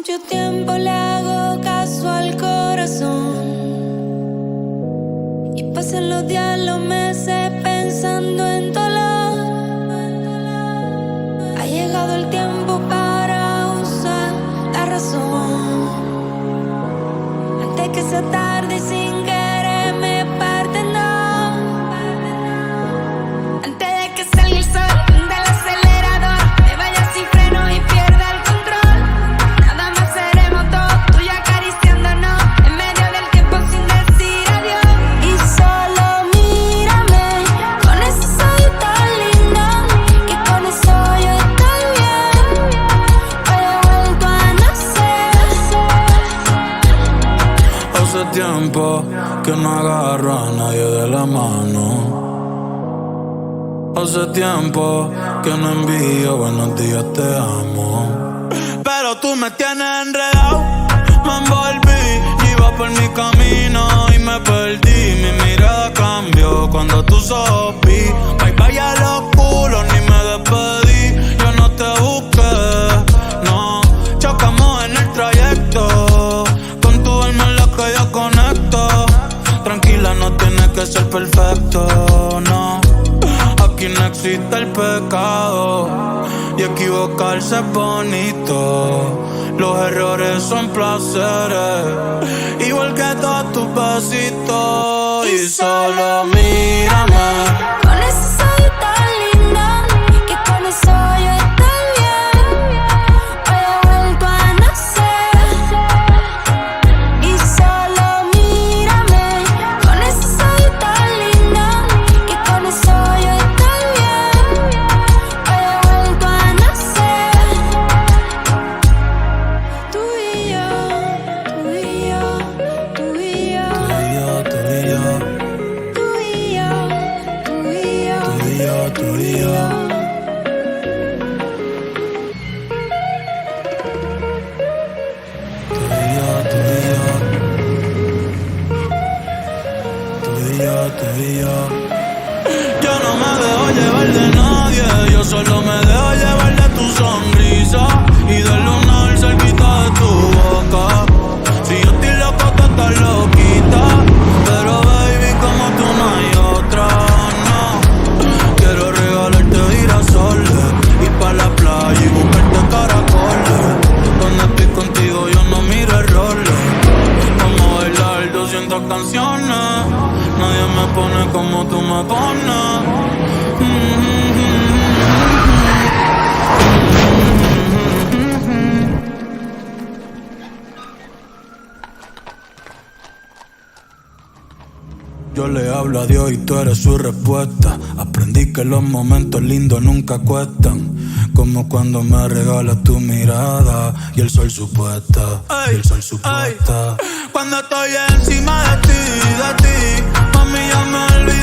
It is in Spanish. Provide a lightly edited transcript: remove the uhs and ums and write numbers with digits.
mucho tiempo le hago caso al corazón y pasan los días, los meses pensando en dolor. Ha llegado el tiempo para usar la razón antes que sea tarde y sin querer me parten dos. Antes de que salga el sol del acelerador, me vaya sin freno y pierda el control. Nada más seremos dos, tú y acariciándonos en medio del tiempo sin decir adiós. Y solo mírame con ese ojos tan lindo, que con eso yo estoy bien. Hoy he vuelto a nacer. Hace tiempo que no agarro a nadie de la mano. Hace tiempo que no envío buenos días, te amo. Pero tú me tienes enredado, me envolví, iba por mi camino y me perdí. Mi mirada cambió cuando tú sopí. Bye bye a los culos, ni me despedí. Yo no te busqué, no. Chocamos en el trayecto, con tu alma en la que yo conecto. Tranquila, no tienes que ser perfecto, no. Aquí no existe el pecado y equivocarse es bonito. Los errores son placeres, igual que todos tus besitos. Y solo mírame Con ese ojos tan lindo, que con eso yo estoy bien. Hoy he vuelto a nacer. Y solo mírame con ese ojos tan lindo, que con eso yo estoy bien. Hoy he vuelto a nacer. Tú y yo, tú y yo, tú y yo, tú y yo, tú y yo, tú y yo, tú y yo, tú y yo. Tú y yo. Yo no me dejo llevar de nadie, yo solo me dejo llevar de tu sonrisa y del lunar cerquita de tu boca. Si yo estoy loco, tú estás loquita, pero baby, como tú no hay otra, no. Quiero regalarte girasoles, ir pa' la playa y buscarte caracoles. Donde estoy contigo yo no miro errores. Vamos a bailar 200 canciones, nadie me pone como tú me pones. Yo le hablo a Dios y tú eres su respuesta. Aprendí que los momentos lindos nunca cuestan, como cuando me regalas tu mirada y el sol supuesta, y el sol supuesta. Cuando estoy encima de ti, mami, ya me olvidé